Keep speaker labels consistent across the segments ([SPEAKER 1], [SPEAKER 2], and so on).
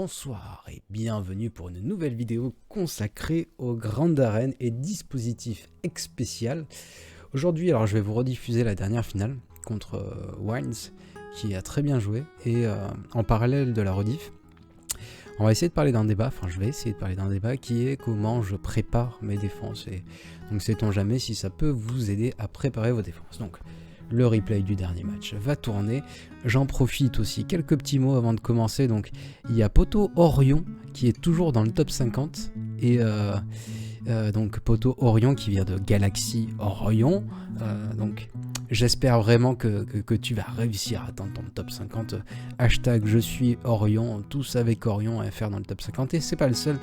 [SPEAKER 1] Bonsoir et bienvenue pour une nouvelle vidéo consacrée aux grandes arènes et dispositifs spécial. Aujourd'hui, alors je vais vous rediffuser la dernière finale contre Wines qui a très bien joué et en parallèle de la rediff, on va essayer de parler d'un débat, enfin je vais essayer de parler d'un débat qui est comment je prépare mes défenses. Et donc sait-on jamais si ça peut vous aider à préparer vos défenses. Donc le replay du dernier match va tourner. J'en profite aussi, quelques petits mots avant de commencer. Donc il y a Poto Orion qui est toujours dans le top 50 et donc Poto Orion qui vient de Galaxy Orion. Donc j'espère vraiment que tu vas réussir à atteindre ton top 50. Hashtag je suis Orion, tous avec Orion à faire dans le top 50. Et c'est pas le seul.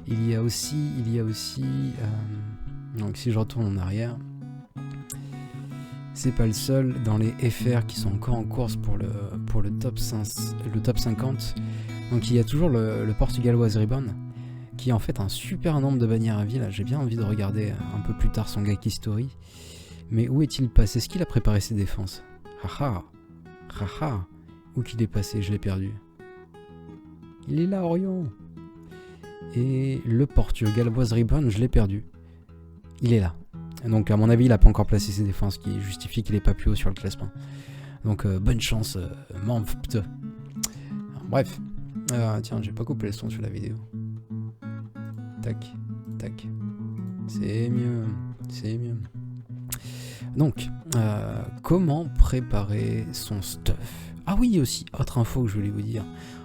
[SPEAKER 1] Il y a aussi donc si je retourne en arrière, c'est pas le seul dans les FR qui sont encore en course pour le top 50. Donc il y a toujours le Portugal Was Reborn qui a en fait un super nombre de bannières à vie. Là, j'ai bien envie de regarder un peu plus tard son Gaki Story. Mais où est-il passé? Est-ce qu'il a préparé ses défenses? Haha. Où qu'il est passé? Je l'ai perdu. Il est là, Orion. Et le Portugal Was Reborn, je l'ai perdu. Il est là. Donc à mon avis il n'a pas encore placé ses défenses, qui justifie qu'il n'est pas plus haut sur le classement. Donc bonne chance Manft. Bref. Tiens, j'ai pas coupé le son sur la vidéo. Tac. C'est mieux. Donc comment préparer son stuff? Ah oui, aussi, autre info que je voulais vous dire.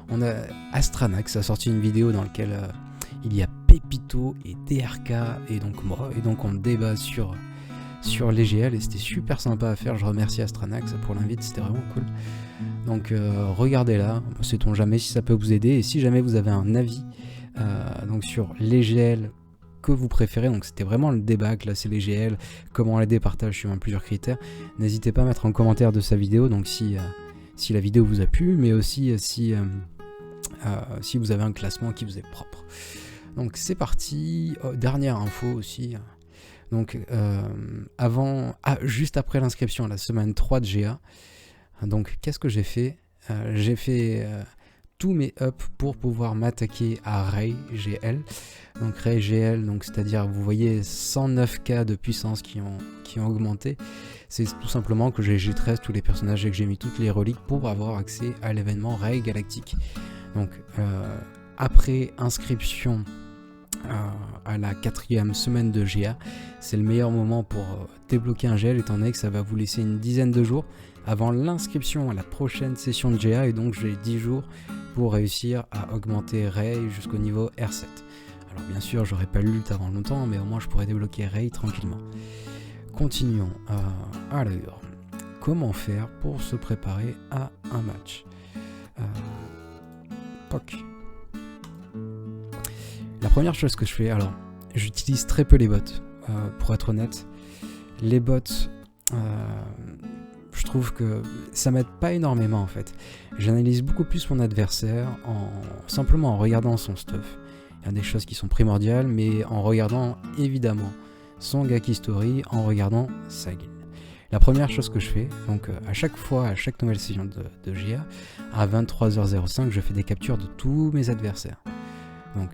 [SPEAKER 1] On a Astranax a sorti une vidéo dans laquelle il y a Pépito et DRK et donc moi, et donc on débat sur les GL et c'était super sympa à faire. Je remercie Astranax pour l'invite, c'était vraiment cool. Donc regardez là, sait-on jamais si ça peut vous aider, et si jamais vous avez un avis donc sur les GL que vous préférez, donc c'était vraiment le débat, classer les GL, comment les départage suivant plusieurs critères, n'hésitez pas à mettre en commentaire de sa vidéo, donc si la vidéo vous a plu, mais aussi si vous avez un classement qui vous est propre. Donc c'est parti. Dernière info aussi. Donc juste après l'inscription, la semaine 3 de GA. Donc qu'est-ce que j'ai fait? J'ai fait tous mes ups pour pouvoir m'attaquer à Ray GL. Donc Ray GL, donc c'est-à-dire vous voyez 109k de puissance qui ont augmenté. C'est tout simplement que j'ai G13 tous les personnages et que j'ai mis toutes les reliques pour avoir accès à l'événement Ray Galactique. Donc après inscription à la 4e semaine de GA, c'est le meilleur moment pour débloquer un GL, étant donné que ça va vous laisser une dizaine de jours avant l'inscription à la prochaine session de GA, et donc j'ai 10 jours pour réussir à augmenter Ray jusqu'au niveau R7. Alors bien sûr j'aurai pas l'ult avant longtemps, mais au moins je pourrai débloquer Ray tranquillement. Continuons. Alors, comment faire pour se préparer à un match? POC. La première chose que je fais, alors j'utilise très peu les bots, pour être honnête. Les bots, je trouve que ça m'aide pas énormément en fait. J'analyse beaucoup plus mon adversaire simplement en regardant son stuff. Il y a des choses qui sont primordiales, mais en regardant évidemment son Gaki Story, en regardant sa guilde. La première chose que je fais, donc à chaque nouvelle session de GA, à 23h05, je fais des captures de tous mes adversaires. Donc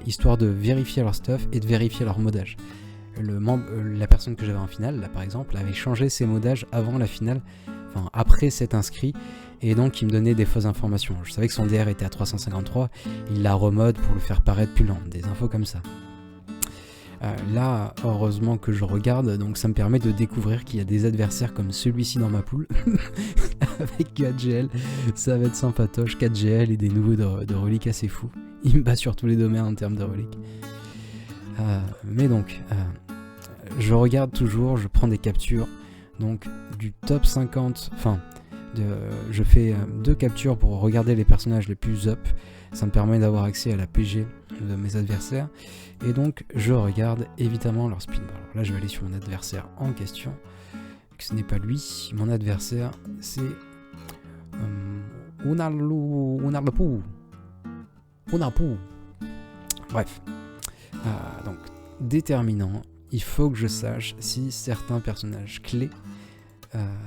[SPEAKER 1] histoire de vérifier leur stuff et de vérifier leur modage. La personne que j'avais en finale, là par exemple, avait changé ses modages avant la finale, enfin après s'être inscrit, et donc il me donnait des fausses informations. Je savais que son DR était à 353, il la remode pour le faire paraître plus lent, des infos comme ça. Là, heureusement que je regarde, donc ça me permet de découvrir qu'il y a des adversaires comme celui-ci dans ma poule, avec 4 GL, ça va être sympatoche, 4 GL et des nouveaux de reliques assez fous. Il me bat sur tous les domaines en termes de reliques. Mais donc, je regarde toujours, je prends des captures, donc du top 50, je fais 2 captures pour regarder les personnages les plus up, ça me permet d'avoir accès à la PG de mes adversaires, et donc je regarde évidemment leur speed. Alors là je vais aller sur mon adversaire en question, ce n'est pas lui, mon adversaire c'est Unarpu. Bref, donc déterminant, il faut que je sache si certains personnages clés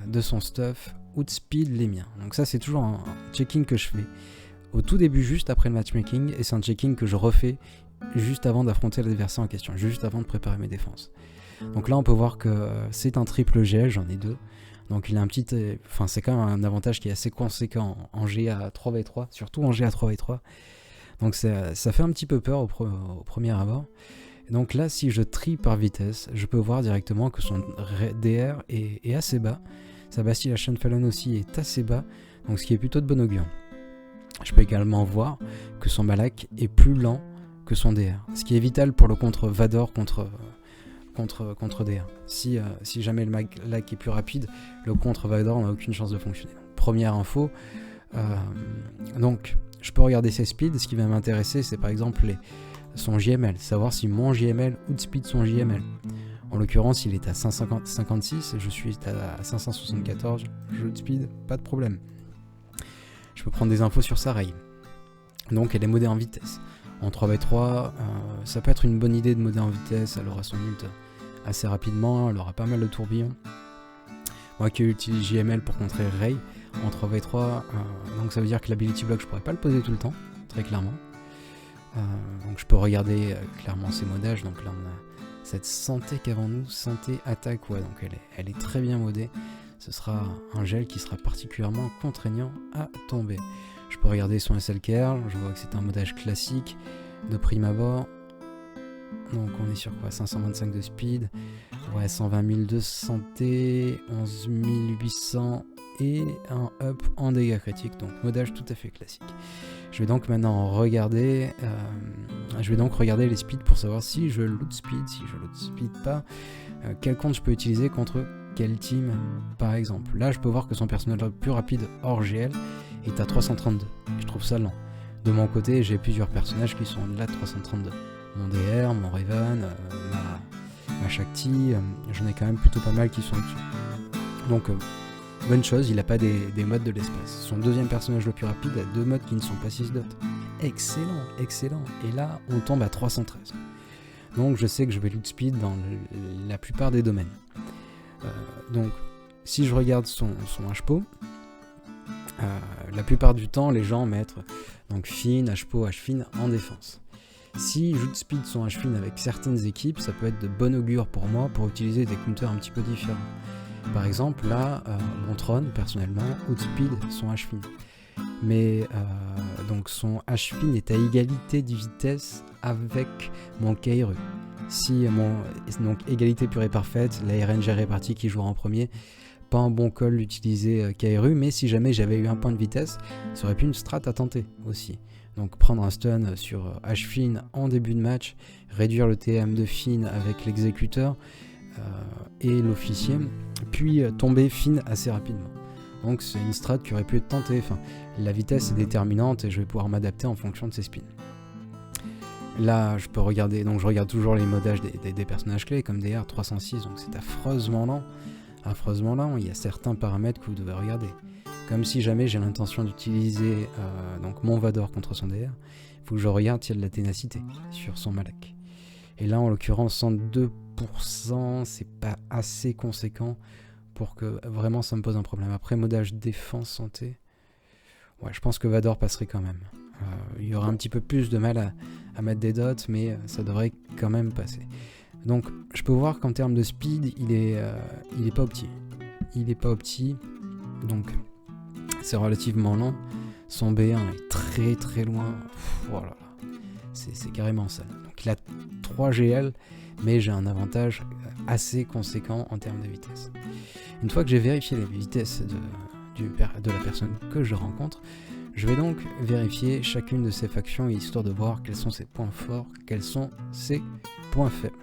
[SPEAKER 1] de son stuff outspeed les miens. Donc ça c'est toujours un checking que je fais. au tout début, juste après le matchmaking, et c'est un checking que je refais juste avant d'affronter l'adversaire en question, juste avant de préparer mes défenses. Donc là on peut voir que c'est un triple GL, j'en ai 2. Donc il a un petit... Enfin c'est quand même un avantage qui est assez conséquent en GA 3v3, surtout en GA 3v3. Donc ça fait un petit peu peur au premier abord. Donc là si je trie par vitesse, je peux voir directement que son DR est assez bas. Sa Bastille Fallon aussi est assez bas, donc ce qui est plutôt de bon augure. Je peux également voir que son Malak est plus lent que son DR, ce qui est vital pour le contre Vador contre DR. Si jamais le Malak est plus rapide, le contre Vador n'a aucune chance de fonctionner. Donc, première info, donc je peux regarder ses speeds. Ce qui va m'intéresser, c'est par exemple son JML, savoir si mon JML outspeed son JML. En l'occurrence, il est à 556, je suis à 574, je outspeed, pas de problème. Je peux prendre des infos sur sa rail. Donc elle est modée en vitesse. En 3v3, ça peut être une bonne idée de modder en vitesse, elle aura son ult assez rapidement, elle aura pas mal de tourbillons. Moi qui utilise JML pour contrer Ray en 3v3, donc ça veut dire que l'ability block je pourrais pas le poser tout le temps, très clairement. Donc je peux regarder clairement ses modages, donc là on a cette santé qu'avant nous, santé attaque, ouais, donc elle est très bien modée. Ce sera un gel qui sera particulièrement contraignant à tomber. Je peux regarder son SL Curl, je vois que c'est un modage classique de prime abord. Donc on est sur quoi, 525 de speed, ouais, 120 000 de santé, 11 800 et un up en dégâts critiques, donc modage tout à fait classique. Je vais donc maintenant regarder, les speeds pour savoir si je loot speed, si je loot speed pas, quel compte je peux utiliser contre quel team par exemple. Là je peux voir que son personnage le plus rapide hors GL est à 332, je trouve ça lent. De mon côté j'ai plusieurs personnages qui sont là de 332. Mon DR, mon Raven, ma Shakti, j'en ai quand même plutôt pas mal qui sont dessus. Donc bonne chose, il n'a pas des modes de l'espace. Son deuxième personnage le plus rapide a 2 modes qui ne sont pas 6 dots. Excellent, excellent. Et là, on tombe à 313. Donc je sais que je vais loot speed dans la plupart des domaines. Donc si je regarde son HPO, la plupart du temps, les gens mettent donc Fin, HPO, Hfin en défense. Si je speed son Hfin avec certaines équipes, ça peut être de bon augure pour moi pour utiliser des counters un petit peu différents. Par exemple, là, mon Tron, personnellement, outspeed son Hfin. Mais donc son Hfin est à égalité de vitesse avec mon Kairu. Donc égalité pure et parfaite, la RNG répartie qui jouera en premier. Pas un bon call d'utiliser Kairu, mais si jamais j'avais eu un point de vitesse, ça aurait pu une strat à tenter aussi. Donc prendre un stun sur Hfin en début de match, réduire le TM de Fin avec l'exécuteur et l'officier, puis tomber Fin assez rapidement. Donc c'est une strat qui aurait pu être tentée. Enfin, la vitesse est déterminante et je vais pouvoir m'adapter en fonction de ses spins. Là, je peux regarder, donc je regarde toujours les modages des personnages clés comme DR 306, donc c'est affreusement lent. Affreusement lent, il y a certains paramètres que vous devez regarder. Comme si jamais j'ai l'intention d'utiliser donc mon Vador contre son DR, il faut que je regarde s'il y a de la ténacité sur son Malak. Et là, en l'occurrence, 102%, c'est pas assez conséquent pour que vraiment ça me pose un problème. Après, modage défense santé, ouais, je pense que Vador passerait quand même. Il y aura un petit peu plus de mal à mettre des dots, mais ça devrait quand même passer. Donc, je peux voir qu'en termes de speed, il est pas opti. Il est pas opti, donc c'est relativement lent. Son B1 est très très loin. Voilà, c'est carrément ça. Donc, il a 3 GL, mais j'ai un avantage assez conséquent en termes de vitesse. Une fois que j'ai vérifié les vitesses de la personne que je rencontre, je vais donc vérifier chacune de ces factions histoire de voir quels sont ses points forts, quels sont ses points faibles.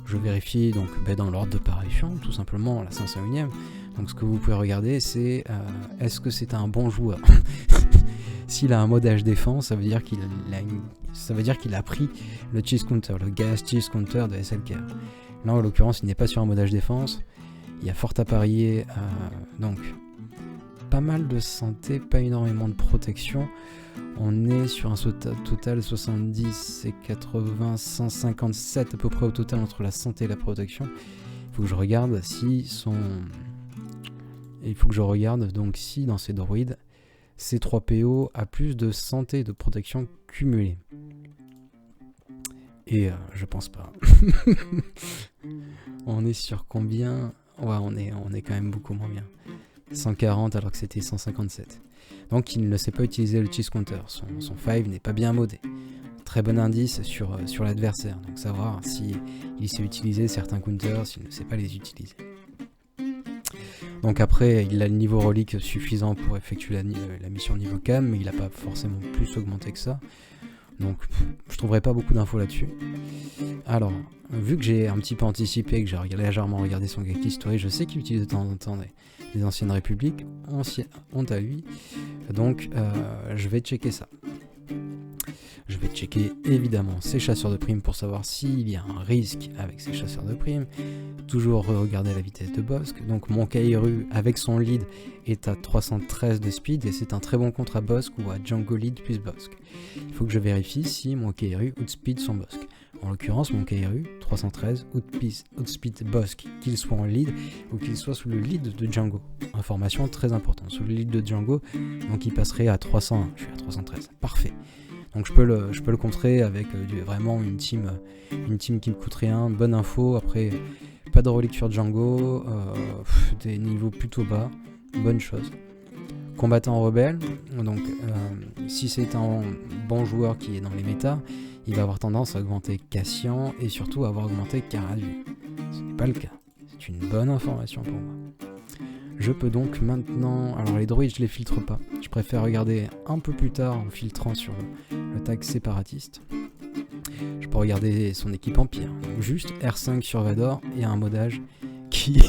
[SPEAKER 1] Je vérifie donc dans l'ordre de parution, tout simplement la 501ème. Donc ce que vous pouvez regarder, c'est est-ce que c'est un bon joueur. S'il a un modage défense, ça veut dire qu'il a pris le cheese counter, le gas cheese counter de SLK. Là en l'occurrence, il n'est pas sur un modage défense. Il y a fort à parier, donc pas mal de santé, pas énormément de protection. On est sur un total 70 et 80, 157 à peu près au total entre la santé et la protection. Il faut que je regarde si donc si dans ces druides, C3PO a plus de santé et de protection cumulée. Et je pense pas. On est sur combien? Ouais, on est quand même beaucoup moins bien. 140 alors que c'était 157. Donc il ne sait pas utiliser le cheese counter. Son 5 n'est pas bien modé. Très bon indice sur l'adversaire. Donc savoir si il sait utiliser certains counters, s'il ne sait pas les utiliser. Donc après, il a le niveau relique suffisant pour effectuer la mission niveau cam, mais il n'a pas forcément plus augmenté que ça. Donc je trouverai pas beaucoup d'infos là-dessus. Alors, vu que j'ai un petit peu anticipé, que j'ai légèrement regardé son geek history, je sais qu'il utilise de temps en temps des anciennes républiques, honte à lui. Donc je vais checker ça. Je vais checker évidemment ses chasseurs de primes pour savoir s'il y a un risque avec ses chasseurs de primes. Toujours regarder la vitesse de Bossk. Donc mon Kairu avec son lead est à 313 de speed et c'est un très bon contre à Bossk ou à Django lead plus Bossk. Il faut que je vérifie si mon Kairu outspeed son Bossk. En l'occurrence mon Kairu 313 outspeed Bossk, qu'il soit en lead ou qu'il soit sous le lead de Django. Information très importante. Sous le lead de Django, donc il passerait à 301. Je suis à 313. Parfait. Donc je peux le contrer avec vraiment une team qui me coûte rien, bonne info. Après, pas de relique sur Django, des niveaux plutôt bas, bonne chose. Combattant rebelle, donc si c'est un bon joueur qui est dans les méta, il va avoir tendance à augmenter Cassian et surtout à avoir augmenté Cara-Vue. Ce n'est pas le cas, c'est une bonne information pour moi. Je peux donc maintenant... Alors les droïdes, je les filtre pas. Je préfère regarder un peu plus tard en filtrant sur le tag séparatiste. Je peux regarder son équipe Empire. Donc juste R5 sur Vador et un modage qui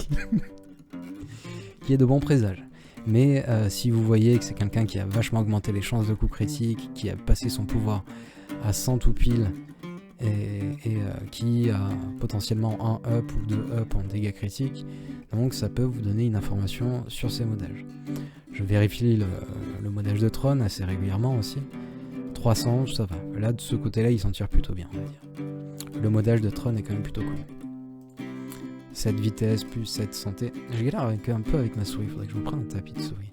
[SPEAKER 1] est de bon présage. Mais si vous voyez que c'est quelqu'un qui a vachement augmenté les chances de coup critique, qui a passé son pouvoir à 100 tout pile et qui a potentiellement un up ou deux up en dégâts critiques, donc ça peut vous donner une information sur ces modages. Je vérifie le modage de Tron assez régulièrement aussi. 300, ça va. Là, de ce côté-là, il s'en tire plutôt bien, on va dire. Le modage de Tron est quand même plutôt cool. 7 vitesse plus 7 santé. Je galère un peu avec ma souris, il faudrait que je vous prenne un tapis de souris.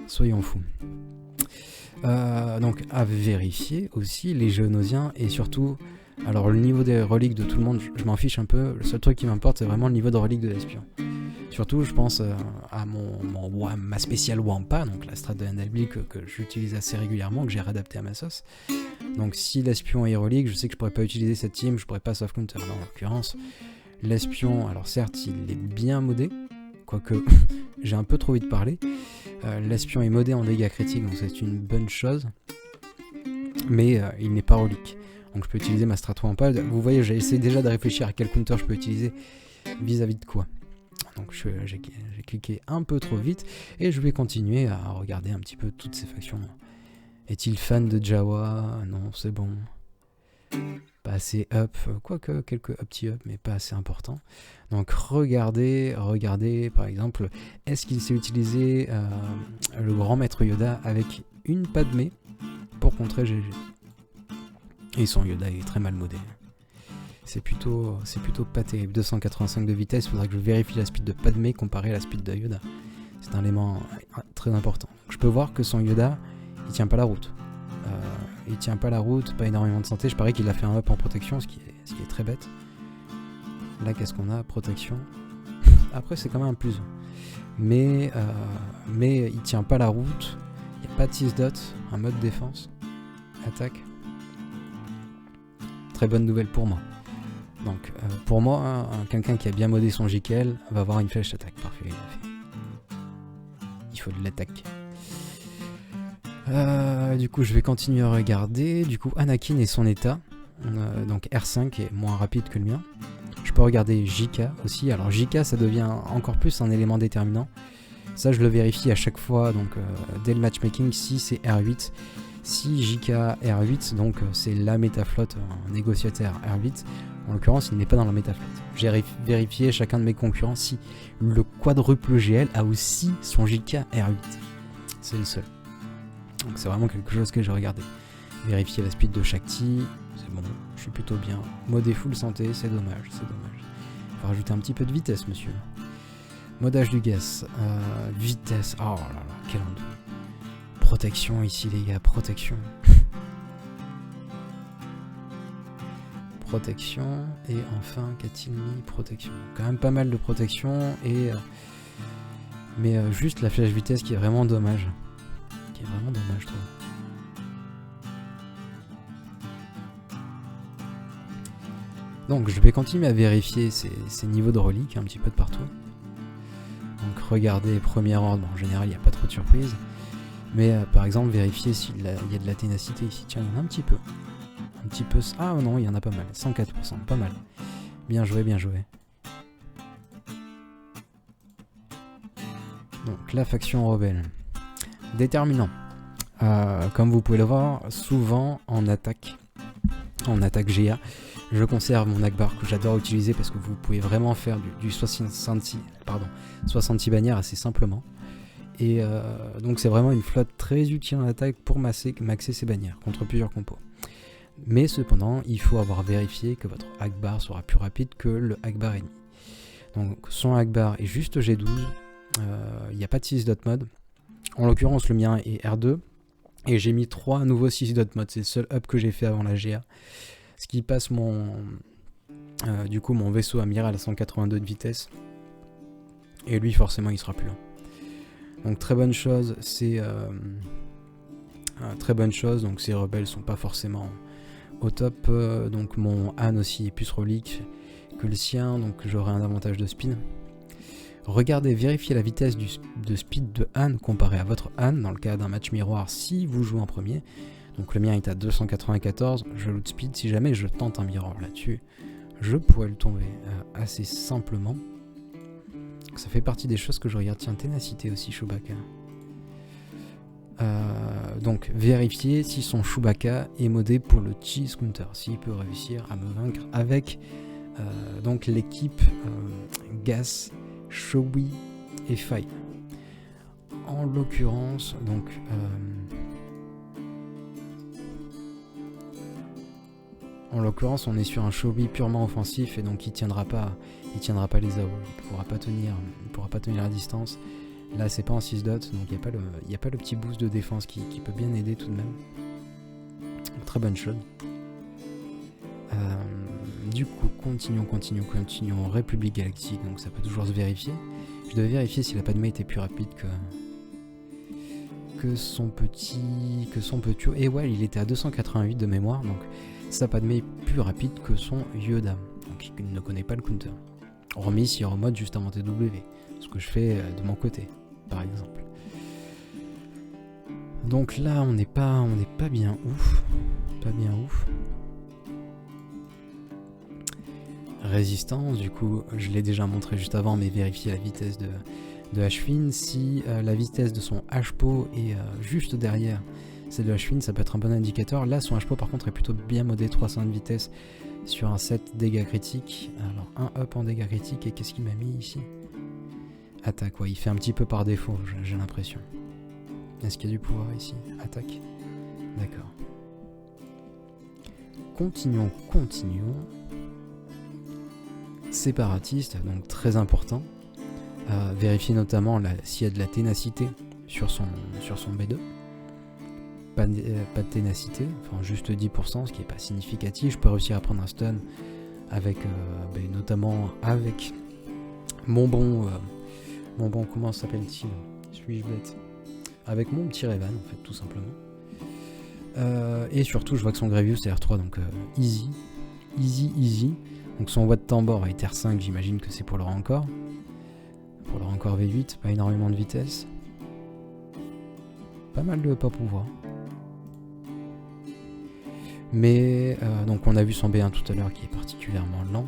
[SPEAKER 1] Soyons fous. Donc à vérifier aussi les géonosiens et surtout, alors le niveau des reliques de tout le monde, je m'en fiche un peu. Le seul truc qui m'importe, c'est vraiment le niveau de relique de l'espion. Surtout, je pense à ma spéciale Wampa, donc la strat de NLB que j'utilise assez régulièrement, que j'ai réadapté à ma sauce. Donc si l'espion est relique, je sais que je pourrais pas utiliser cette team, je pourrais pas soft counter. En l'occurrence, l'espion, alors certes, il est bien modé, quoique j'ai un peu trop vite parlé. L'espion est modé en dégâts critiques, donc c'est une bonne chose. Mais il n'est pas relique. Donc je peux utiliser ma strat Wampa. Vous voyez, j'ai essayé déjà de réfléchir à quel counter je peux utiliser vis-à-vis de quoi. Donc j'ai cliqué un peu trop vite et je vais continuer à regarder un petit peu toutes ces factions. Est-il fan de Jawa? Non, c'est bon. Pas assez up, quoique quelques petits up, mais pas assez important. Donc regardez par exemple, est-ce qu'il sait utiliser le grand maître Yoda avec une Padmé pour contrer GG? Et son Yoda est très mal modé. C'est plutôt pas terrible. 285 de vitesse, il faudra que je vérifie la speed de Padmé comparé à la speed de Yoda. C'est un élément très important. Donc, je peux voir que son Yoda, il tient pas la route. Il tient pas la route, pas énormément de santé. Je parie qu'il a fait un up en protection, ce qui est très bête. Là, qu'est-ce qu'on a? Protection. Après, c'est quand même un plus. Mais il tient pas la route. Il n'y a pas de 6 dots, un mode défense. Attaque. Très bonne nouvelle pour moi. Donc pour moi, quelqu'un qui a bien modé son JKL va avoir une flèche attaque. Parfait, il faut de l'attaque. Du coup, je vais continuer à regarder. Du coup, Anakin et son état. Donc R5 est moins rapide que le mien. Je peux regarder JK aussi. Alors JK, ça devient encore plus un élément déterminant. Ça, je le vérifie à chaque fois. Donc dès le matchmaking, si c'est R8. Si JK R8, donc c'est la métaflotte, un négociateur R8, en l'occurrence il n'est pas dans la métaflotte. J'ai vérifié chacun de mes concurrents si le quadruple GL a aussi son JK R8. C'est le seul. Donc c'est vraiment quelque chose que j'ai regardé. Vérifier la speed de chaque team, c'est bon, je suis plutôt bien. Modé full santé, c'est dommage, c'est dommage. Il faut rajouter un petit peu de vitesse, monsieur. Modage du gas, vitesse, oh là là, quel endoux. protection ici les gars, protection. Protection, et enfin qu'a-t-il mis? Protection. Quand même pas mal de protection, et mais juste la flèche vitesse qui est vraiment dommage. Qui est vraiment dommage, je trouve. Donc je vais continuer à vérifier ces niveaux de reliques un petit peu de partout. Donc regardez premier ordre, en général il n'y a pas trop de surprises. Mais par exemple vérifier s'il y a de la ténacité ici. Tiens, il y en a un petit peu. Un petit peu... Ah non, il y en a pas mal. 104%, pas mal. Bien joué, bien joué. Donc la faction rebelle. Déterminant. Comme vous pouvez le voir, souvent en attaque GA, je conserve mon Akbar que j'adore utiliser parce que vous pouvez vraiment faire du 66 bannières assez simplement. Et donc c'est vraiment une flotte très utile en attaque pour maxer ses bannières contre plusieurs compos. Mais cependant, il faut avoir vérifié que votre Akbar sera plus rapide que le Akbar ennemi. Donc son Akbar est juste G12, il n'y a pas de 6 dot mode. En l'occurrence le mien est R2, et j'ai mis 3 nouveaux 6 dot mode, c'est le seul up que j'ai fait avant la GA. Ce qui passe mon vaisseau amiral à 182 de vitesse, et lui forcément il sera plus lent. Donc très bonne chose, donc ces rebelles sont pas forcément au top. Donc mon Han aussi est plus relique que le sien, donc j'aurai un avantage de speed. Regardez, vérifiez la vitesse de speed de Han comparé à votre Han dans le cas d'un match miroir si vous jouez en premier. Donc le mien est à 294, je loot speed, si jamais je tente un miroir là-dessus, je pourrais le tomber assez simplement. Ça fait partie des choses que je regarde. Tiens, ténacité aussi, Chewbacca. Donc vérifiez si son Chewbacca est modé pour le Cheese Counter, s'il peut réussir à me vaincre avec donc l'équipe Gas, Chewie et Faye. En l'occurrence, donc on est sur un Chewie purement offensif, et donc il tiendra pas les AO, il pourra pas tenir la distance. Là c'est pas en 6 dots, donc il n'y a pas le petit boost de défense qui peut bien aider tout de même. Très bonne chose. Du coup, continuons. République Galactique, donc ça peut toujours se vérifier. Je devais vérifier si la Padmé était plus rapide que son petit. Et ouais, il était à 288 de mémoire, donc sa Padmé est plus rapide que son Yoda. Donc il ne connaît pas le counter. Remis s'il remote juste avant TW, ce que je fais de mon côté, par exemple. Donc là, on n'est pas bien ouf. Résistance, du coup, je l'ai déjà montré juste avant, mais vérifier la vitesse de H-Fin. Si la vitesse de son H-Po est juste derrière celle de H-Fin, ça peut être un bon indicateur. Là, son H-Po, par contre, est plutôt bien modé, 300 de vitesse sur un 7 dégâts critiques. Alors, un up en dégâts critiques, et qu'est-ce qu'il m'a mis ici? Attaque, ouais, il fait un petit peu par défaut, j'ai l'impression. Est-ce qu'il y a du pouvoir ici? Attaque. D'accord. Continuons. Séparatiste, donc très important. Vérifier notamment s'il y a de la ténacité sur son B2. Pas de ténacité, enfin juste 10%, ce qui n'est pas significatif. Je peux réussir à prendre un stun avec, notamment avec mon bon, comment s'appelle-t-il? Suis-je bête? Avec mon petit Revan, en fait, tout simplement. Et surtout, je vois que son Grievous est R3, donc easy. Donc son Watt Tambor est R5, j'imagine que c'est pour le rancor. Pour le rancor V8, pas énormément de vitesse. Pas mal de pas pouvoir. Mais donc on a vu son B1 tout à l'heure qui est particulièrement lent.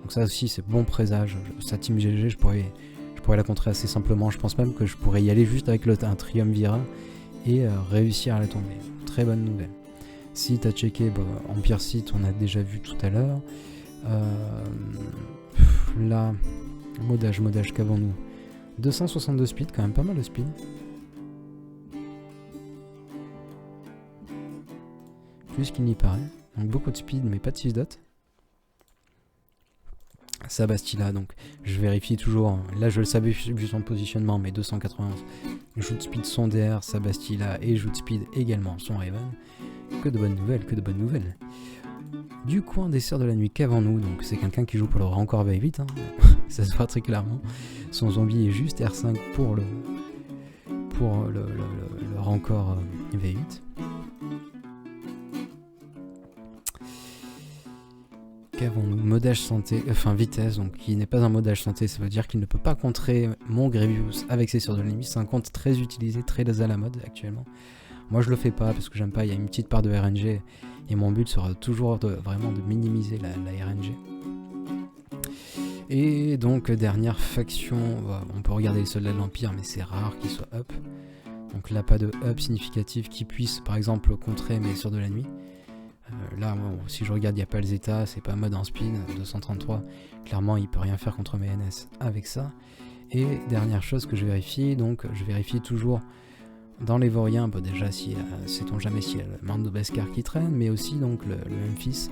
[SPEAKER 1] Donc ça aussi c'est bon présage. Sa team GG, je pourrais la contrer assez simplement. Je pense même que je pourrais y aller juste avec un Triumvirat et réussir à la tomber. Très bonne nouvelle. Si tu as checké Empire Sith, on a déjà vu tout à l'heure. Là, modage, qu'avons-nous? 262 speed, quand même pas mal de speed. Plus qu'il n'y paraît. Donc beaucoup de speed, mais pas de 6 dots. Sabastila, donc je vérifie toujours, là je le savais vu son positionnement, mais 291, Joute Speed son DR, Sabastila et Joute Speed également son Raven. Que de bonnes nouvelles, que de bonnes nouvelles. Du coin des Sœurs de la Nuit, qu'avons-nous? Donc c'est quelqu'un qui joue pour le Rancor V8, hein. Ça se voit très clairement. Son zombie est juste R5 pour le Rancor V8. Qu'avons-nous? Modage santé, enfin vitesse, donc qui n'est pas un modage santé, ça veut dire qu'il ne peut pas contrer mon Grievous avec ses Sœurs de l'ennemi. C'est un compte très utilisé, très à la mode actuellement. Moi je le fais pas parce que j'aime pas, il y a une petite part de RNG et mon but sera toujours vraiment de minimiser la RNG. Et donc dernière faction, on peut regarder les soldats de l'Empire mais c'est rare qu'ils soient up. Donc là pas de up significatif qui puisse par exemple contrer mes Sœurs de la Nuit. Là, bon, si je regarde, il n'y a pas le Zeta, c'est pas mode en speed, 233. Clairement, il peut rien faire contre mes NS avec ça. Et dernière chose que je vérifie, donc je vérifie toujours dans les Vauriens, déjà, sait-on jamais s'il y a le Mando Beskar qui traîne, mais aussi donc le Memphis,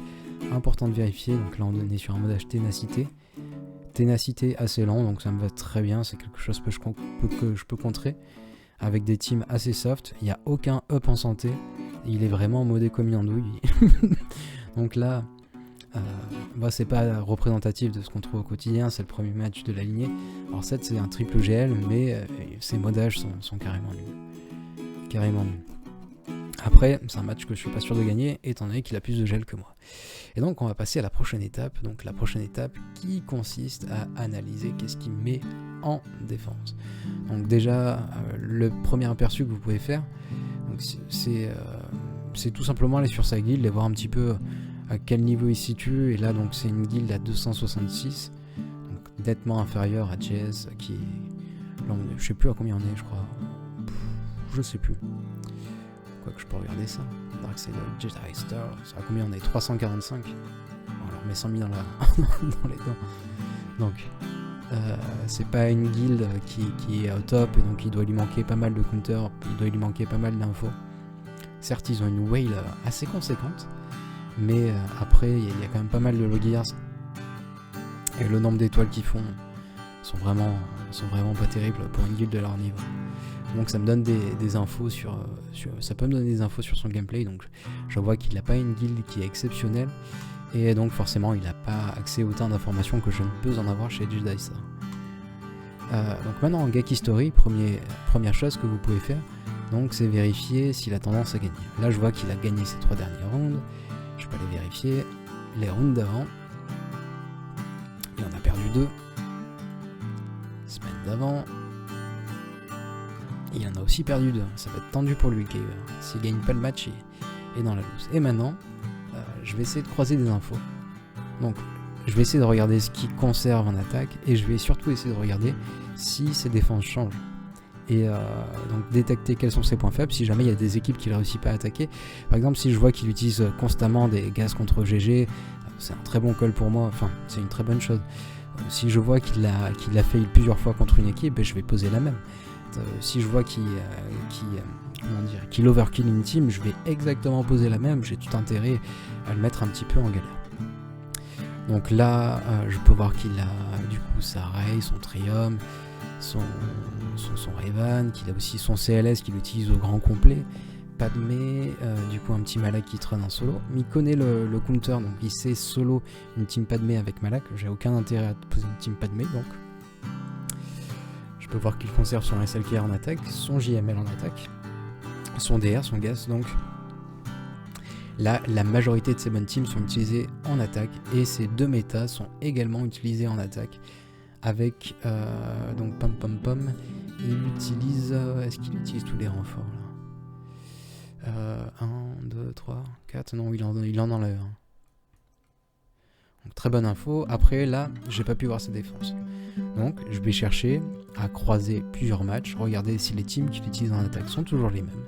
[SPEAKER 1] important de vérifier. Donc là, on est sur un modage ténacité. Ténacité assez lent, donc ça me va très bien, c'est quelque chose que je peux contrer. Avec des teams assez soft, il n'y a aucun up en santé. Il est vraiment modé comme une andouille. Donc là, c'est pas représentatif de ce qu'on trouve au quotidien, c'est le premier match de la lignée. Alors 7 c'est un triple GL, mais ses modages sont carrément nuls. Carrément nuls. Après, c'est un match que je suis pas sûr de gagner, étant donné qu'il a plus de gel que moi. Et donc on va passer à la prochaine étape. Donc la prochaine étape qui consiste à analyser qu'est-ce qu'il met en défense. Donc déjà, le premier aperçu que vous pouvez faire, c'est tout simplement aller sur sa guilde et voir un petit peu à quel niveau il se situe. Et là donc c'est une guilde à 266, donc nettement inférieure à JS qui est... Là, je sais plus à combien on est, je crois. Je sais plus. Quoique je peux regarder ça. Darkseid Jedi Star, c'est à combien on est? 345. On leur met 100 000 dans les dents. Donc c'est pas une guilde qui est au top et donc il doit lui manquer pas mal de counters, il doit lui manquer pas mal d'infos. Certes ils ont une whale assez conséquente, mais après il y a quand même pas mal de low gears et le nombre d'étoiles qu'ils font sont vraiment pas terribles pour une guilde de leur niveau. Donc ça me donne des infos ça peut me donner des infos sur son gameplay, donc je vois qu'il n'a pas une guilde qui est exceptionnelle. Et donc forcément il n'a pas accès à autant d'informations que je ne peux en avoir chez Jedi Star. Donc maintenant en Gak History, première chose que vous pouvez faire, donc c'est vérifier s'il a tendance à gagner. Là je vois qu'il a gagné ses 3 dernières rounds, je peux aller vérifier les rounds d'avant. Il en a perdu 2. Semaine d'avant. Il en a aussi perdu 2, ça va être tendu pour lui le Gaver. S'il gagne pas le match, il est dans la loose. Et maintenant, je vais essayer de croiser des infos. Donc, je vais essayer de regarder ce qu'il conserve en attaque et je vais surtout essayer de regarder si ses défenses changent. Et donc détecter quels sont ses points faibles si jamais il y a des équipes qu'il ne réussit pas à attaquer. Par exemple, si je vois qu'il utilise constamment des gaz contre GG, c'est un très bon call pour moi, enfin, c'est une très bonne chose. Si je vois qu'il l'a fait plusieurs fois contre une équipe, je vais poser la même. Si je vois qu'il overkill une team, je vais exactement poser la même, j'ai tout intérêt à le mettre un petit peu en galère. Donc là, je peux voir qu'il a du coup sa Rey, son Triumph, son Raven, qu'il a aussi son CLS qu'il utilise au grand complet, Padmé, du coup un petit Malak qui traîne en solo. Mais il connaît le counter, donc il sait solo une team Padmé avec Malak, j'ai aucun intérêt à poser une team Padmé donc. Je peux voir qu'il conserve son SLKR en attaque, son JML en attaque, son DR, son gaz, donc là, la majorité de ces bonnes teams sont utilisées en attaque, et ces 2 métas sont également utilisées en attaque, avec, donc il utilise, est-ce qu'il utilise tous les renforts là 1, 2, 3, 4, non, il en enlève. Donc très bonne info. Après là, j'ai pas pu voir sa défense. Donc je vais chercher à croiser plusieurs matchs, regarder si les teams qu'il utilise en attaque sont toujours les mêmes.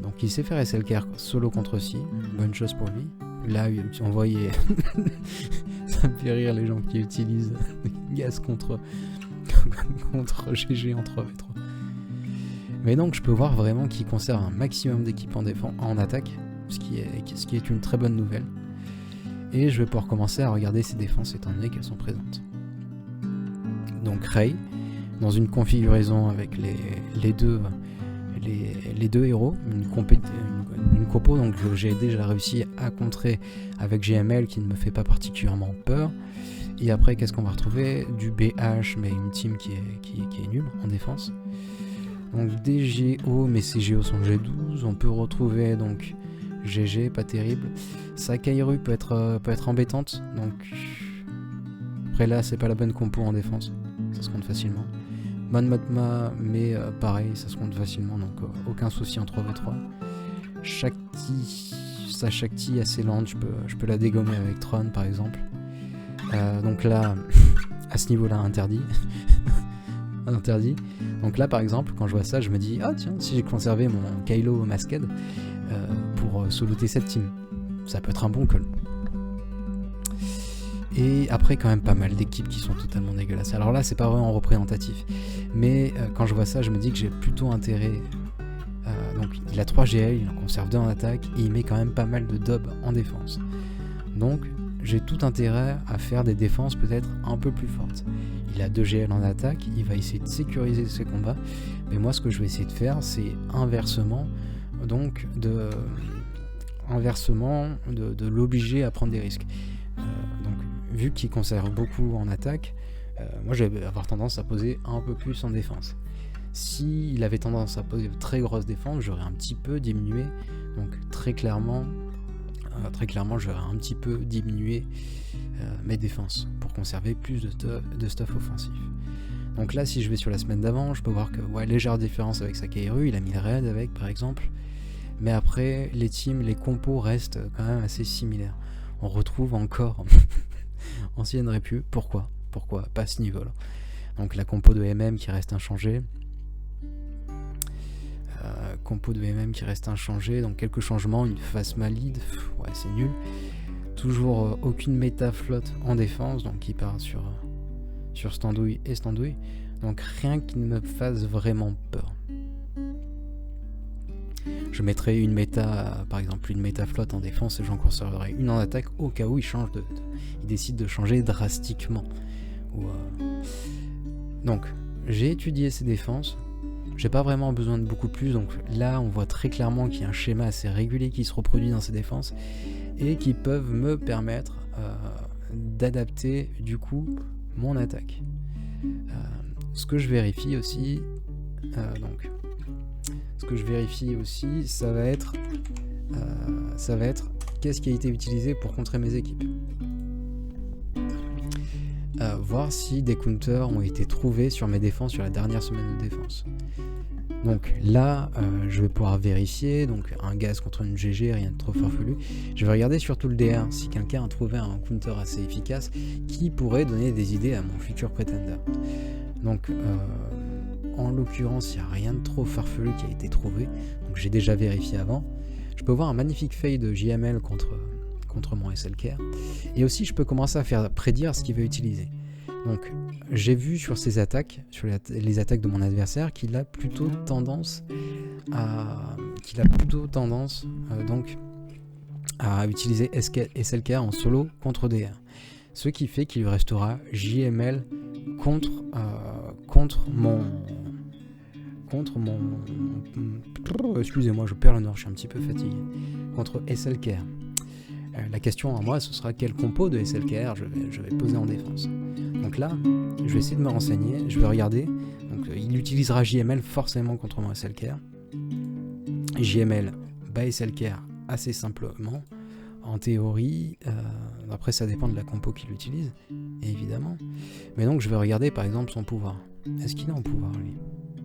[SPEAKER 1] Donc il sait faire SLKR solo contre si, bonne chose pour lui. Là, on voyait, ça me fait rire les gens qui utilisent gaz contre GG en 3v3. Mais donc je peux voir vraiment qu'il conserve un maximum d'équipes en attaque, ce qui est une très bonne nouvelle. Et je vais pouvoir commencer à regarder ses défenses étant donné qu'elles sont présentes. Donc Rey, dans une configuraison avec les deux héros, une compo donc j'ai déjà réussi à contrer avec GML qui ne me fait pas particulièrement peur. Et après, qu'est-ce qu'on va retrouver? Du BH, mais une team qui est nulle en défense. Donc des GO, mais ces GO sont G12. On peut retrouver donc GG, pas terrible. Sakairu peut être embêtante. Donc après là, c'est pas la bonne compo en défense. Ça se compte facilement. Manmatma, mais pareil, ça se compte facilement. Donc aucun souci en 3v3. Sa Shakti assez lente, je peux la dégommer avec Tron par exemple. Donc là, à ce niveau-là, interdit. Interdit. Donc là, par exemple, quand je vois ça, je me dis, ah tiens, si j'ai conservé mon Kylo Masked pour solo-looter cette team, ça peut être un bon call. Et après, quand même pas mal d'équipes qui sont totalement dégueulasses. Alors là, c'est pas vraiment représentatif. Mais quand je vois ça, je me dis que j'ai plutôt intérêt... donc il a 3 GL, il en conserve 2 en attaque, et il met quand même pas mal de dubs en défense. Donc... j'ai tout intérêt à faire des défenses peut-être un peu plus fortes. Il a 2 GL en attaque, il va essayer de sécuriser ses combats, mais moi ce que je vais essayer de faire c'est inversement de l'obliger à prendre des risques. Donc vu qu'il conserve beaucoup en attaque, moi je vais avoir tendance à poser un peu plus en défense. S'il avait tendance à poser de très grosses défenses, j'aurais un petit peu diminué, donc très clairement j'aurais un petit peu diminué mes défenses pour conserver plus de stuff offensif. Donc là, si je vais sur la semaine d'avant, je peux voir que légère différence avec Sakairu, il a mis le raid avec par exemple, mais après les teams, les compos restent quand même assez similaires. On retrouve encore ancienne répu, pourquoi pas à ce niveau là. Donc la compo de MM qui reste inchangée. Donc quelques changements, une phase malide, c'est nul. Toujours aucune méta flotte en défense, donc qui part sur standouille et standouille. Donc rien qui ne me fasse vraiment peur. Je mettrai une méta, par exemple une méta flotte en défense et j'en conserverai une en attaque au cas où il décide de changer drastiquement. Donc j'ai étudié ses défenses. J'ai pas vraiment besoin de beaucoup plus, donc là on voit très clairement qu'il y a un schéma assez régulier qui se reproduit dans ces défenses et qui peuvent me permettre d'adapter du coup mon attaque. Ce que je vérifie aussi, ça va être qu'est-ce qui a été utilisé pour contrer mes équipes. Voir si des counters ont été trouvés sur mes défenses sur la dernière semaine de défense. Donc là, je vais pouvoir vérifier, donc un gaz contre une GG, rien de trop farfelu. Je vais regarder surtout le DR, si quelqu'un a trouvé un counter assez efficace qui pourrait donner des idées à mon futur pretender. Donc en l'occurrence, il n'y a rien de trop farfelu qui a été trouvé, donc j'ai déjà vérifié avant. Je peux voir un magnifique fade de JML contre mon SLK, et aussi je peux commencer à faire prédire ce qu'il va utiliser. Donc j'ai vu sur ses attaques, sur les attaques de mon adversaire, qu'il a plutôt tendance donc à utiliser SLK en solo contre DR. Ce qui fait qu'il lui restera JML contre mon excusez-moi, je perds le nord, je suis un petit peu fatigué. Contre SLKR. La question à moi, ce sera quel compo de SLKR je vais poser en défense. Donc là, je vais essayer de me renseigner, je vais regarder. Donc il utilisera JML forcément contre mon SLKR. JML bat SLKR assez simplement. En théorie, après ça dépend de la compo qu'il utilise, évidemment. Mais donc je vais regarder par exemple son pouvoir. Est-ce qu'il est en pouvoir lui?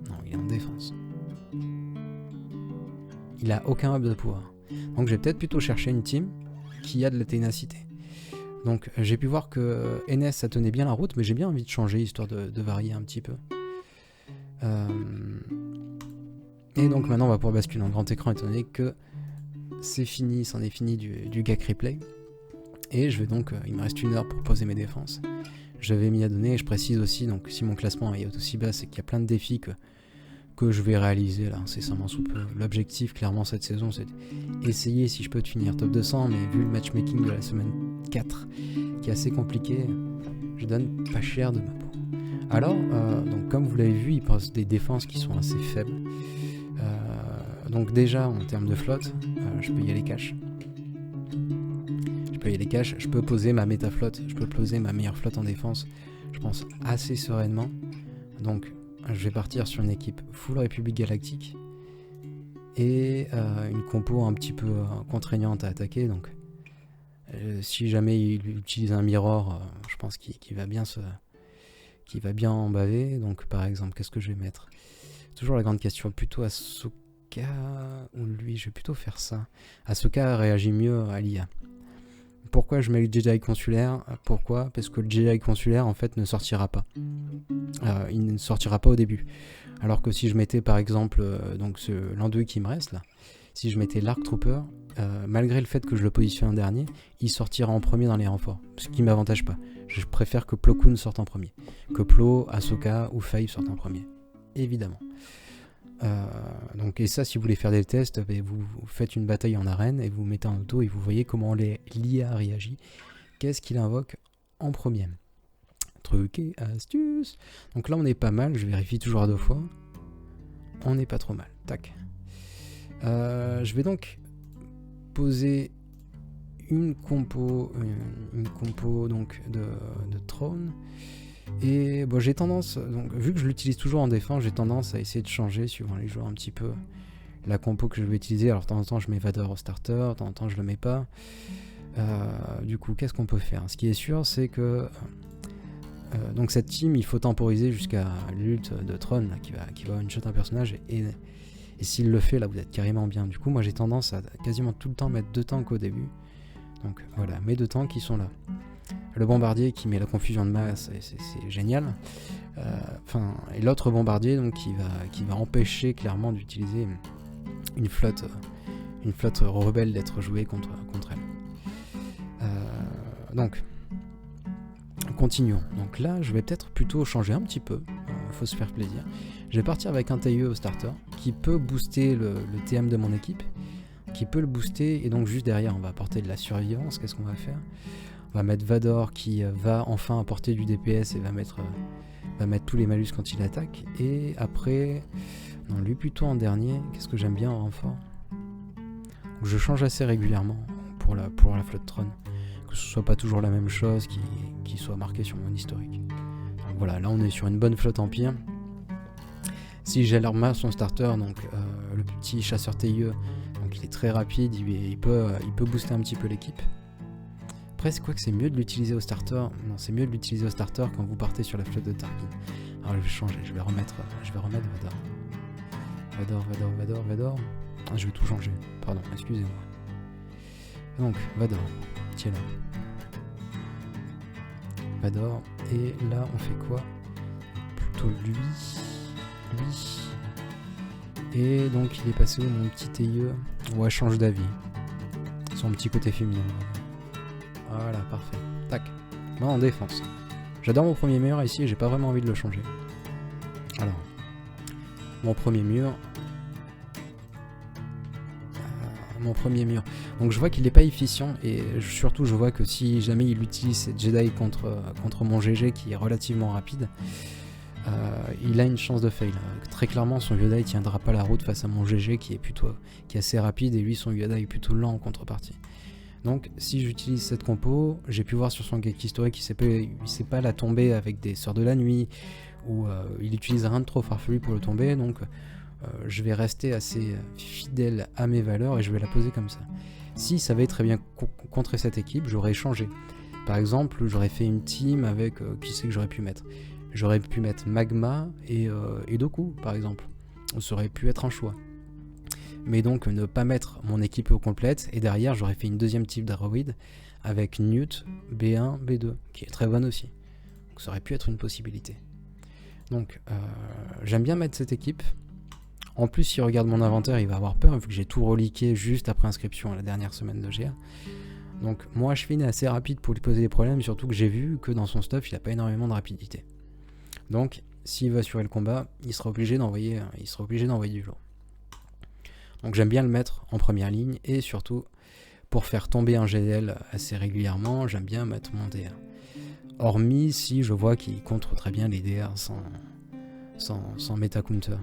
[SPEAKER 1] Non, il est en défense. Il a aucun up de pouvoir. Donc je vais peut-être plutôt chercher une team qui a de la ténacité. Donc j'ai pu voir que NS ça tenait bien la route, mais j'ai bien envie de changer histoire de varier un petit peu. Et donc maintenant on va pouvoir basculer en grand écran étant donné que c'est fini, c'en est fini du GAC replay. Et je vais donc, il me reste 1 heure pour poser mes défenses. J'avais mis à donner, et je précise aussi, donc si mon classement est aussi bas, c'est qu'il y a plein de défis que que je vais réaliser là, incessamment sous peu. L'objectif clairement cette saison, c'est d'essayer si je peux de finir top 200, mais vu le matchmaking de la semaine 4 qui est assez compliqué, je donne pas cher de ma peau. Alors, donc comme vous l'avez vu, il pose des défenses qui sont assez faibles. Donc déjà en termes de flotte, je peux y aller cash. Je peux poser ma méta flotte, je peux poser ma meilleure flotte en défense, je pense assez sereinement. Donc je vais partir sur une équipe full République Galactique et une compo un petit peu contraignante à attaquer. Donc si jamais il utilise un mirror, je pense qu'il va bien en baver. Donc par exemple, qu'est-ce que je vais mettre? Toujours la grande question, plutôt Ahsoka ou lui, je vais plutôt faire ça. Ahsoka réagit mieux à l'IA. Pourquoi je mets le Jedi consulaire? Pourquoi? Parce que le Jedi consulaire en fait ne sortira pas. Il ne sortira pas au début. Alors que si je mettais par exemple donc l'an 2 qui me reste là, si je mettais l'Arc Trooper, malgré le fait que je le positionne en dernier, il sortira en premier dans les renforts. Ce qui ne m'avantage pas. Je préfère que Plo Koon sorte en premier. Que Plo, Ahsoka ou Faye sortent en premier. Évidemment. Donc, et ça, si vous voulez faire des tests, vous faites une bataille en arène et vous mettez en auto et vous voyez comment l'IA réagit. Qu'est-ce qu'il invoque en premier? Truc et astuce. Donc là, on est pas mal. Je vérifie toujours à 2 fois. On n'est pas trop mal. Tac. Je vais donc poser une compo donc de trône. Et bon, j'ai tendance, donc, vu que je l'utilise toujours en défense, j'ai tendance à essayer de changer suivant les joueurs un petit peu la compo que je vais utiliser. Alors de temps en temps je mets Vador au starter, de temps en temps je le mets pas. Du coup qu'est-ce qu'on peut faire? Ce qui est sûr c'est que donc cette team il faut temporiser jusqu'à l'ult de Tron là, qui va one-shot un personnage et s'il le fait là vous êtes carrément bien. Du coup moi j'ai tendance à quasiment tout le temps mettre 2 tanks au début. Donc voilà, mes 2 tanks qui sont là. Le bombardier qui met la confusion de masse, c'est génial. Et l'autre bombardier donc qui va empêcher clairement d'utiliser une flotte rebelle d'être jouée contre elle. Donc continuons. Donc là je vais peut-être plutôt changer un petit peu. Faut se faire plaisir. Je vais partir avec un tailleux au starter qui peut booster le TM de mon équipe, qui peut le booster et donc juste derrière on va apporter de la survivance. Qu'est-ce qu'on va faire? On va mettre Vador qui va enfin apporter du DPS et va mettre tous les malus quand il attaque. Et après, non, lui plutôt en dernier. Qu'est-ce que j'aime bien en renfort? Je change assez régulièrement pour la flotte Tron. Que ce soit pas toujours la même chose qui soit marqué sur mon historique. Donc voilà, là on est sur une bonne flotte Empire. Si j'ai l'arma son starter, donc le petit chasseur tailleux, donc il est très rapide, il peut booster un petit peu l'équipe. Après, c'est quoi que c'est mieux de l'utiliser au starter? Non, c'est mieux de l'utiliser au starter quand vous partez sur la flotte de Tarkin. Alors je vais changer, je vais remettre Vador. Ah, je vais tout changer. Pardon, excusez-moi. Donc, Vador, tiens là. Vador, et là on fait quoi? Plutôt lui. Et donc il est passé où mon petit tailleux? Ouais, change d'avis. Son petit côté féminin. Voilà, parfait. Tac. Moi en défense. J'adore mon premier mur ici et j'ai pas vraiment envie de le changer. Alors, mon premier mur. Donc je vois qu'il n'est pas efficient et surtout je vois que si jamais il utilise cette Jedi contre mon GG qui est relativement rapide, il a une chance de fail. Très clairement son Yoda il tiendra pas la route face à mon GG qui est assez rapide et lui son Yoda est plutôt lent en contrepartie. Donc si j'utilise cette compo, j'ai pu voir sur son geek historique il sait pas la tomber avec des Sœurs de la Nuit ou il utilise rien de trop farfelu pour le tomber, donc je vais rester assez fidèle à mes valeurs et je vais la poser comme ça. Si ça avait très bien contrer cette équipe, j'aurais changé. Par exemple, j'aurais fait une team avec qui c'est que j'aurais pu mettre? J'aurais pu mettre Magma et Doku par exemple. Ça aurait pu être un choix. Mais donc ne pas mettre mon équipe au complète et derrière j'aurais fait une deuxième type d'héroïde avec Newt, B1, B2 qui est très bonne aussi. Donc ça aurait pu être une possibilité. Donc j'aime bien mettre cette équipe. En plus s'il regarde mon inventaire il va avoir peur vu que j'ai tout reliqué juste après inscription à la dernière semaine de GA. Donc moi je finis assez rapide pour lui poser des problèmes, surtout que j'ai vu que dans son stuff il n'a pas énormément de rapidité. Donc s'il veut assurer le combat, il sera obligé d'envoyer du lourd. Donc j'aime bien le mettre en première ligne, et surtout, pour faire tomber un GL assez régulièrement, j'aime bien mettre mon DR. Hormis si je vois qu'il contre très bien les DR sans méta counter.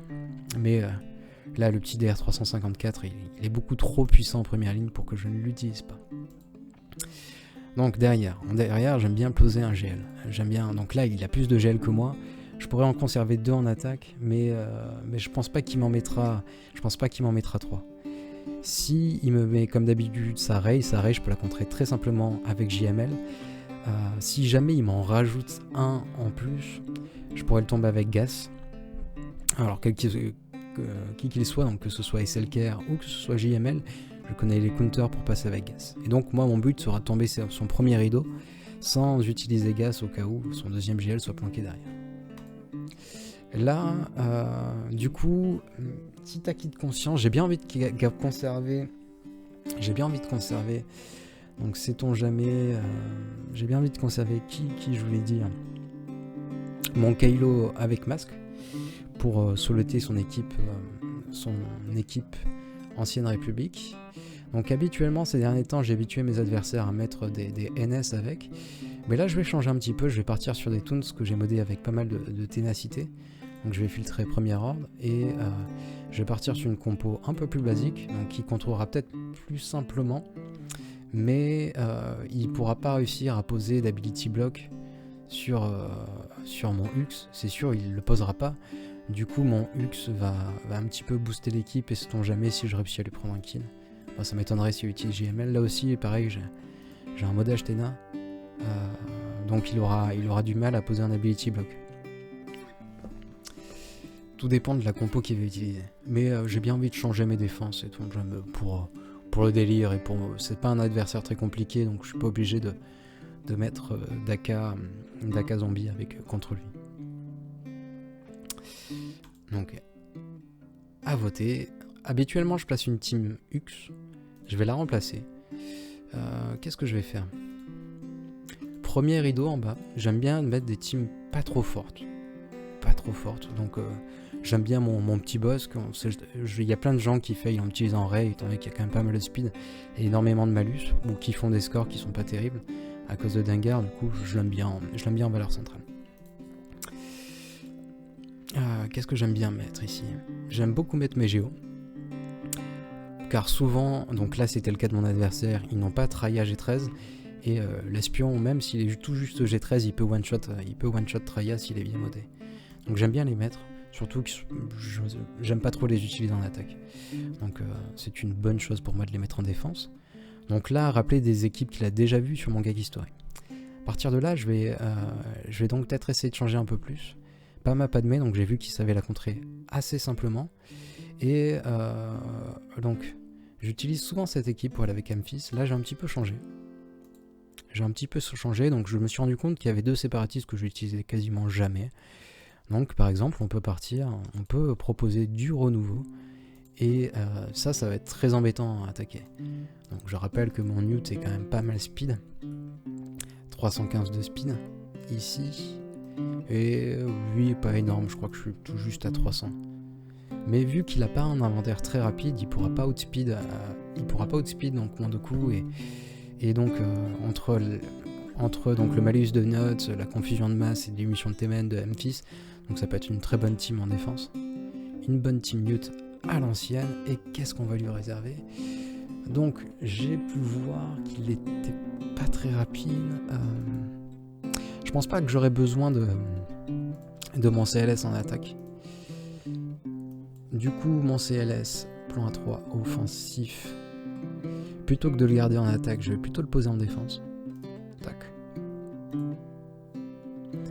[SPEAKER 1] Mais là, le petit DR 354, il est beaucoup trop puissant en première ligne pour que je ne l'utilise pas. Donc derrière, j'aime bien poser un GL. J'aime bien. Donc là, il a plus de GL que moi. Je pourrais en conserver 2 en attaque, mais je pense pas qu'il m'en mettra. Je pense pas qu'il m'en mettra 3. Si il me met comme d'habitude sa Ray, je peux la contrer très simplement avec JML. Si jamais il m'en rajoute un en plus, je pourrais le tomber avec Gas. Alors qui qu'il soit, donc que ce soit SLKR ou que ce soit JML, je connais les counters pour passer avec Gas. Et donc moi mon but sera de tomber sur son premier rideau sans utiliser Gas au cas où son deuxième GL soit planqué derrière. Là, du coup, petit acquis de conscience, j'ai bien envie de conserver. Donc sait-on jamais, j'ai bien envie de conserver qui je voulais dire. Mon Kylo avec masque pour soloter son équipe Ancienne République. Donc habituellement ces derniers temps j'ai habitué mes adversaires à mettre des NS avec. Mais là je vais changer un petit peu, je vais partir sur des toons que j'ai modés avec pas mal de ténacité. Donc je vais filtrer premier ordre et je vais partir sur une compo un peu plus basique, donc qui contrôlera peut-être plus simplement, mais il ne pourra pas réussir à poser d'ability block sur mon Hux, c'est sûr il ne le posera pas. Du coup mon Hux va un petit peu booster l'équipe et sait-on jamais si je réussis à lui prendre un kill. Enfin, ça m'étonnerait s'il utilise JML. Là aussi pareil, j'ai un modage Tena, donc il aura du mal à poser un ability block. Tout dépend de la compo qu'il va utiliser. Mais j'ai bien envie de changer mes défenses et tout, pour le délire et c'est pas un adversaire très compliqué, donc je suis pas obligé de mettre Daka zombie contre lui. Donc à voter. Habituellement je place une team Hux. Je vais la remplacer. Qu'est-ce que je vais faire? Premier rideau en bas. J'aime bien mettre des teams pas trop fortes. Donc j'aime bien mon petit boss. Il y a plein de gens qui faillent en utilisant Ray, étant donné qu'il y a quand même pas mal de speed et énormément de malus, ou qui font des scores qui sont pas terribles à cause de Dengar. Du coup je l'aime bien en valeur centrale. Qu'est-ce que j'aime bien mettre ici? J'aime beaucoup mettre mes géos, car souvent, donc là c'était le cas de mon adversaire, ils n'ont pas Traya G13, et l'espion, même s'il est tout juste G13, il peut one shot Traya s'il est bien modé. Donc j'aime bien les mettre, surtout que j'aime pas trop les utiliser en attaque. Donc c'est une bonne chose pour moi de les mettre en défense. Donc là, rappeler des équipes qu'il a déjà vues sur mon gag history. À partir de là, je vais donc peut-être essayer de changer un peu plus. Pas ma Padmé, donc j'ai vu qu'il savait la contrer assez simplement. Et donc j'utilise souvent cette équipe pour aller avec Amphis. Là j'ai un petit peu changé. Donc je me suis rendu compte qu'il y avait 2 séparatistes que je n'utilisais quasiment jamais. Donc par exemple on peut proposer du renouveau et ça va être très embêtant à attaquer. Donc je rappelle que mon Newt est quand même pas mal speed, 315 de speed ici, et oui pas énorme, je crois que je suis tout juste à 300. Mais vu qu'il n'a pas un inventaire très rapide, il pourra pas outspeed donc moins de coups, et donc entre donc le malus de notes, la confusion de masse et l'émission de Temen de Memphis, donc ça peut être une très bonne team en défense. Une bonne team Newt à l'ancienne, et qu'est-ce qu'on va lui réserver? Donc j'ai pu voir qu'il était pas très rapide. Je pense pas que j'aurais besoin de mon CLS en attaque. Du coup mon CLS, plan A3 offensif, plutôt que de le garder en attaque, je vais plutôt le poser en défense. Tac.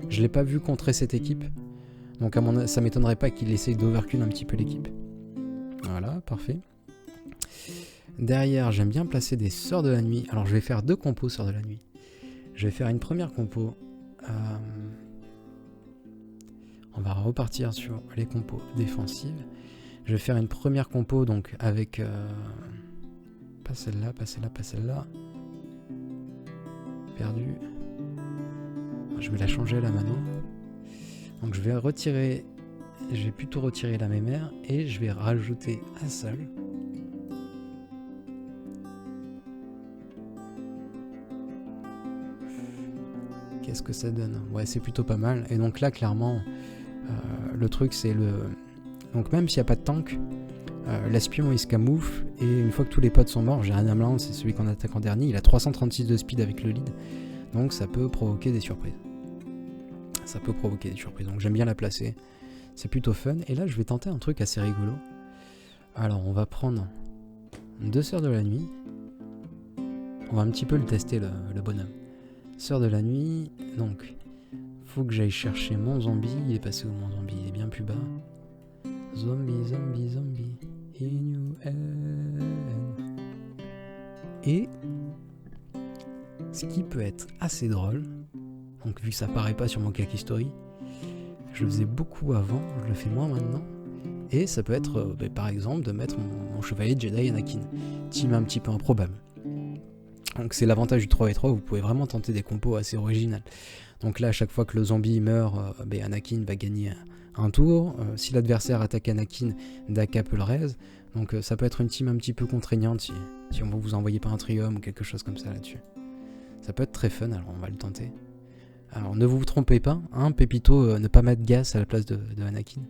[SPEAKER 1] Je l'ai pas vu contrer cette équipe, donc ça m'étonnerait pas qu'il essaye d'overkill un petit peu l'équipe. Voilà, parfait. Derrière, j'aime bien placer des Sœurs de la Nuit. Alors je vais faire 2 compos Sœurs de la Nuit. Je vais faire une première compo. On va repartir sur les compos défensives. Je vais faire une première compo donc avec... pas celle-là. Perdu. Je vais la changer à la mano. Donc je vais plutôt retirer la mémère et je vais rajouter un seul. Qu'est-ce que ça donne? Ouais, c'est plutôt pas mal. Et donc là, clairement, le truc, c'est le... Donc même s'il n'y a pas de tank, l'espion, il se camoufle. Et une fois que tous les potes sont morts, j'ai un Ameland, c'est celui qu'on attaque en dernier. Il a 336 de speed avec le lead. Donc ça peut provoquer des surprises. Donc j'aime bien la placer. C'est plutôt fun. Et là, je vais tenter un truc assez rigolo. Alors, on va prendre 2 sœurs de la nuit. On va un petit peu le tester, le bonhomme. Sœur de la nuit, donc faut que j'aille chercher mon zombie. Il est passé où mon zombie? Il est bien plus bas. Zombie, zombie, zombie. In you end. Et ce qui peut être assez drôle, donc vu que ça paraît pas sur mon Kaki Story, je le faisais beaucoup avant, je le fais moins maintenant. Et ça peut être par exemple de mettre mon chevalier Jedi Anakin. Team un petit peu improbable. Donc c'est l'avantage du 3v3, vous pouvez vraiment tenter des compos assez originales. Donc là, à chaque fois que le zombie meurt, Anakin va gagner un tour. Si l'adversaire attaque Anakin, Daka peut le raise. Donc ça peut être une team un petit peu contraignante si on vous envoyez pas un trium ou quelque chose comme ça là-dessus. Ça peut être très fun, alors on va le tenter. Alors ne vous trompez pas, hein, Pépito, ne pas mettre Gas à la place de Anakin.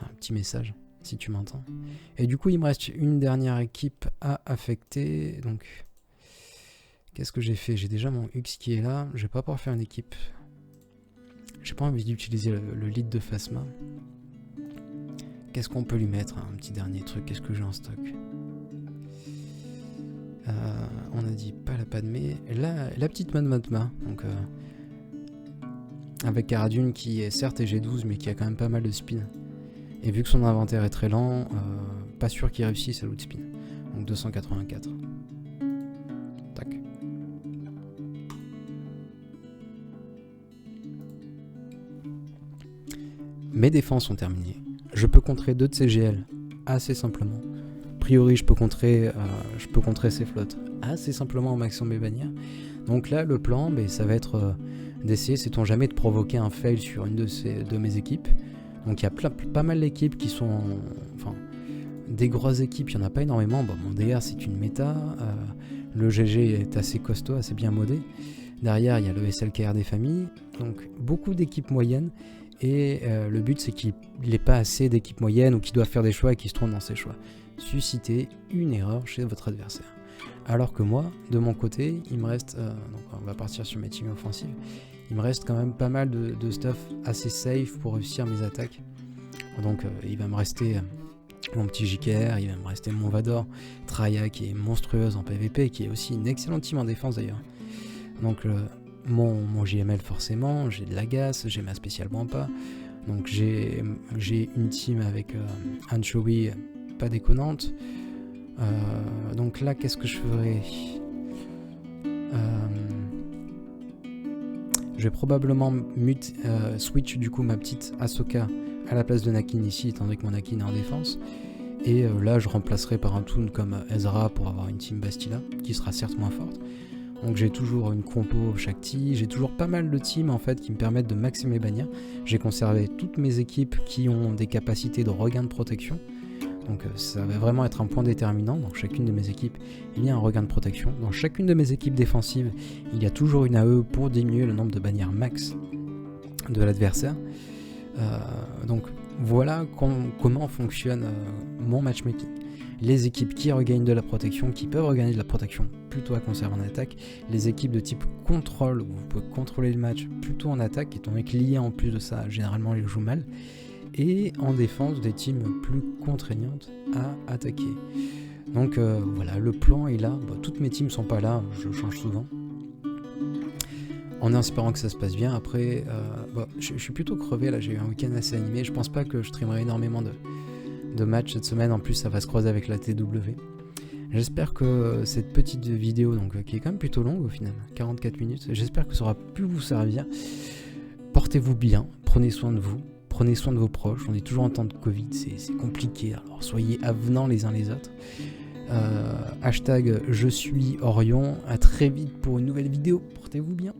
[SPEAKER 1] Un petit message, si tu m'entends. Et du coup, il me reste une dernière équipe à affecter, donc... Qu'est-ce que j'ai fait? J'ai déjà mon Hux qui est là. Je vais pas pouvoir faire une équipe. J'ai pas envie d'utiliser le lead de Phasma. Qu'est-ce qu'on peut lui mettre? Un petit dernier truc. Qu'est-ce que j'ai en stock? On a dit pas la Padmé. La petite Madmatma. Donc, avec Cara Dune qui est certes G12 mais qui a quand même pas mal de spin. Et vu que son inventaire est très lent, pas sûr qu'il réussisse à loot spin. Donc 284. Tac. Mes défenses sont terminées. Je peux contrer 2 de ces GL assez simplement. A priori, je peux contrer ces flottes assez simplement au maximum mes bannières. Donc là, le plan, ça va être d'essayer, sait-on jamais, de provoquer un fail sur une de mes équipes. Donc il y a pas mal d'équipes qui sont... Enfin, des grosses équipes, il n'y en a pas énormément. Bon, mon DR, c'est une méta. Le GG est assez costaud, assez bien modé. Derrière, il y a le SLKR des familles. Donc beaucoup d'équipes moyennes. Et le but, c'est qu'il n'ait pas assez d'équipes moyennes ou qu'il doit faire des choix et qu'il se trompe dans ses choix. Susciter une erreur chez votre adversaire. Alors que moi, de mon côté, il me reste... donc on va partir sur mes teams offensives. Il me reste quand même pas mal de stuff assez safe pour réussir mes attaques. Donc il va me rester mon petit JKR, il va me rester mon Vador, Traya qui est monstrueuse en PvP, qui est aussi une excellente team en défense d'ailleurs. Donc mon JML forcément, j'ai de la Gas, j'ai ma spéciale Wampa. Donc j'ai une team avec Anchovy pas déconnante. Donc là, qu'est-ce que je ferais? Je vais probablement switch du coup ma petite Ahsoka à la place de Nakin ici, étant donné que mon Nakin est en défense. Et là, je remplacerai par un toon comme Ezra pour avoir une team Bastila, qui sera certes moins forte. Donc j'ai toujours une compo Shakti, j'ai toujours pas mal de teams en fait qui me permettent de maxer mes bannières. J'ai conservé toutes mes équipes qui ont des capacités de regain de protection. Donc ça va vraiment être un point déterminant. Dans chacune de mes équipes, il y a un regain de protection. Dans chacune de mes équipes défensives, il y a toujours une AE pour diminuer le nombre de bannières max de l'adversaire. Donc voilà comment fonctionne mon matchmaking. Les équipes qui regagnent de la protection, qui peuvent regagner de la protection plutôt à conserver en attaque. Les équipes de type contrôle, où vous pouvez contrôler le match plutôt en attaque, étant donné que l'IA en plus de ça, généralement les joue mal. Et en défense, des teams plus contraignantes à attaquer. Donc voilà, le plan est là. Bon, toutes mes teams sont pas là, je change souvent. En espérant que ça se passe bien. Après, je suis plutôt crevé, là j'ai eu un week-end assez animé. Je pense pas que je streamerai énormément de matchs cette semaine. En plus, ça va se croiser avec la TW. J'espère que cette petite vidéo, donc, qui est quand même plutôt longue au final, 44 minutes, j'espère que ça aura pu vous servir. Portez-vous bien, prenez soin de vous. Prenez soin de vos proches, on est toujours en temps de Covid, c'est compliqué, alors soyez avenants les uns les autres. Hashtag je suis Orion, à très vite pour une nouvelle vidéo, portez-vous bien.